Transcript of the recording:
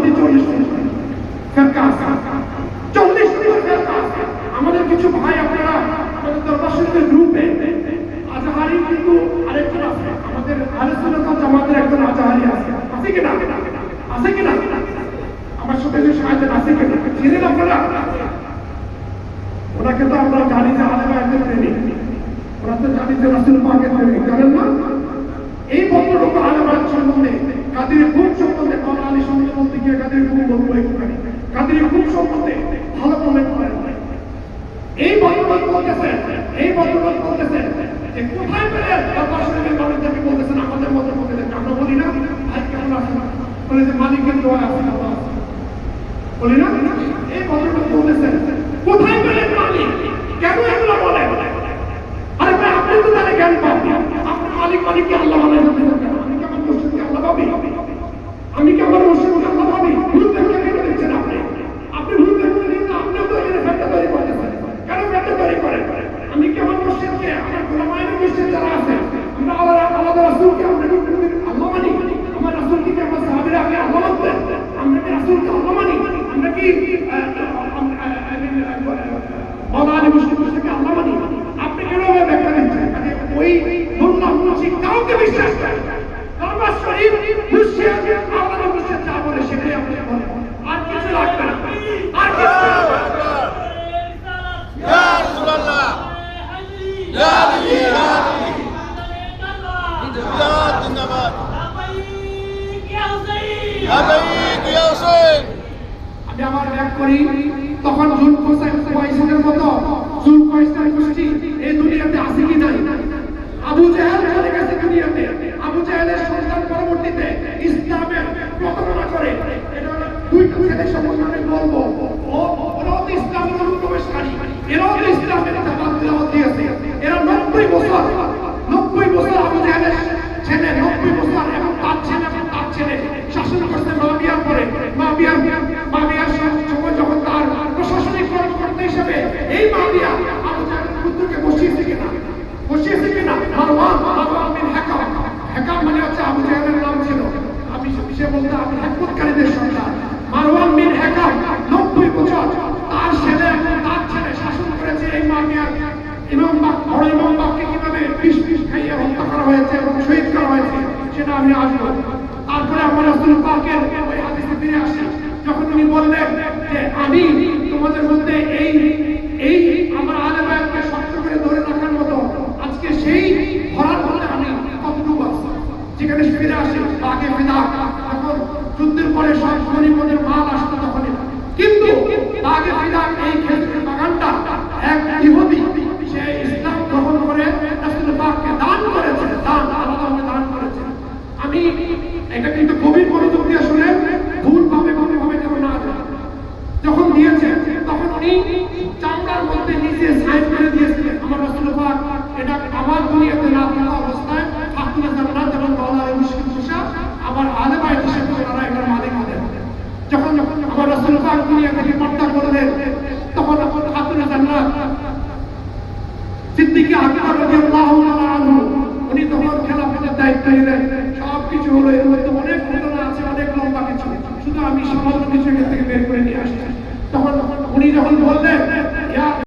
মধ্যে 40 ফেরকা আছে, 40 ফেরকা আছে। আমাদের কিছু ভাই আপনারা আমাদের দরবার শরীফের গ্রুপে আজহারি কিন্তু আরেকজন আছে, আমাদের আহলে সুন্নাত ওয়াল জামাতের একজন আজহারি আছে, আছে কিনা? আছে কিনা? আমার সাথে যে সাহায্য আছে কিনা? চিনেন আপনারা? ওনাকে তো আমরা জানি যে আলেম আলেমদের প্রেমিক, ওরা তো জানি যে রাসূল পাকের প্রেমিক, জানেন না? এই ভদ্রলোক আলেম আলেম সম্বন্ধে, কাদের খুব সম্বন্ধে, মাওলানা আলী সম্বন্ধে বলতে গিয়ে কাদের খুব বলবো একটুখানি, কাদের খুব সম্বন্ধে ভালো কমেন্ট করেন। এই ভদ্রলোক বলতেছেন যে কোথায় পেলেন দরবার শরীফের মানুষদেরকে বলতেছেন আমাদের মতো বলতেছেন, আমরা বলি না ভাই কেমন আছেন, বলে যে মালিকের দোয়া আছে, বলি না? এই ভদ্রলোক বলতেছেন কোথায় পেলেন মালিক, কেন এগুলো বলেন? আরে ভাই আপনি তো তাহলে জ্ঞান পাবেন, আপনার মালিককে আল্লাহ মানে আমি কি আমার মুর্শিদকে আল্লাহ ভাবি? আমি কি আমার মুর্শিদকে আল্লাহ ভাবি? ভুল ব্যাখ্যা কেন দিচ্ছেন আপনি? আপনি ভুল ব্যাখ্যা দিন না, আপনিও তো এখানে ফ্যাক্টর তৈরি করতেছেন। কেন ফ্যাক্টর তৈরি করেন? আমি কি আমার মুর্শিদকে, আমার গোলামায়ের মুর্শিদ যারা আছে, আমরা আলাদা রাসূলকে আমরা কি আল্লাহ মানি? আমার রাসূলকে কি আমার সাহাবীরা আগে আল্লাহ মানতেন? আমরা কি রাসূলকে আল্লাহ মানি? আমরা কি মাওলানা আলী মুর্শিদকে আল্লাহ মানি? আপনি কেন ব্যাখ্যা দিচ্ছেন? ওই মোল্লা মুন্সি কাউকে বিশ্বাস করেন না। দরবার শরীফ মুর্শিদ আল্লাহ মুর্শিদ যা বলে সেটাই আপনি বলেন, আর কিছু লাগবে না, আর কিছু লাগবে না। ইয়া রাসূলুল্লাহ, ইয়া আলী, ইয়া আলী, জিন্দাবাদ জিন্দাবাদ, ইয়া হুসাইন। আমি আমার ব্যাগ করি, তখন জুলকায়সারের মতো জুলকায়সার গোষ্ঠী এই দুনিয়াতে আছে কি নাই? আবু জাহেল চলে গেছে দুনিয়াতে, আবু জাহেলের সন্তান পরবর্তীতে ইসলামের প্রতারণা করে। এটা দুইটা ছেলে সম্বন্ধে আমি বলবো, ওরাও তো ইসলামের অনুপ্রবেশকারী, এরাও তো ইসলামের দাওয়াত দিয়েছে। এরা 90 বছর আবু জাহেলের ছেলে 90 বছর এবং তার ছেলে শাসন করতে মাবিয়ার পরে, মাবিয়ার সময় যখন তার প্রশাসনিক কর্মকর্তা হিসেবে এই মাবিয়া আবু জাহেলের পুত্রকে বসিয়েছে কিনা? মারওয়ান বিন হাকাম মানে হচ্ছে আবু জাহেলের নাম ছিল। সে বলতে আমি হ্যাকমতকারীদের সন্তান। মারওয়ান বিন হাকাম 90 বছর তার ছেলে শাসন করেছে এই মাবিয়া। ইমাম বাককে কিভাবে বিষ খাইয়ে হত্যা করা হয়েছে এবং শহীদ করা হয়েছে সেটা আমি আসবো। তারপরে আমার রাসূল পাকের ওই হাদিসে ফিরে আসি, যখন উনি বললেন যে আমি তোমাদের মধ্যে এই আমার আলেমকে শক্ত করে ধরে রাখার মতো আজকে সেই ধরার মধ্যে আমি কতটুকু আছি। যেখানে ফিরে আসি বাগে ফিদা, তখন যুদ্ধের পরে সব গরিবদের মাল আসতো তখনই, কিন্তু বাগে ফিদা এই খেজুরের বাগানটা এক ইহুদি সে ইসলাম গ্রহণ করে রাসূল পাককে দান করেছে, আলাদাভাবে দান করেছে। আমি এটা কিন্তু গভীর মনোযোগ দিয়ে শুনেন, ভুলভাবে কোনোভাবে যেন না যায়। যখন দিয়েছে তখন উনি চামড়ার মধ্যে নিজে সাইন করে দিয়েছিলেন আমার রাসূল পাক এটা আমার দুনিয়াতে না থাকা অবস্থায় খাতুনে জান্নাত এবং মাওলানা আলী মুশকিল মুশা আমার আলে বাইত হিসেবে ওনারা এটার মালিক হলেন। যখন আমার রাসূল পাক দুনিয়া থেকে পর্দা করলেন তখন খাতুনে জান্নাত সিদ্দিকে আকবর রাদিয়াল্লাহু তাআলা আনহু উনি তখন খেলাফতের দায়িত্ব নিলেন। সবকিছু হলো, এর মধ্যে অনেক ঘটনা আছে, অনেক লম্বা কিছু, শুধু আমি সামান্য কিছু এখান থেকে বের করে নিয়ে আসছি। তখন উনি যখন বললেন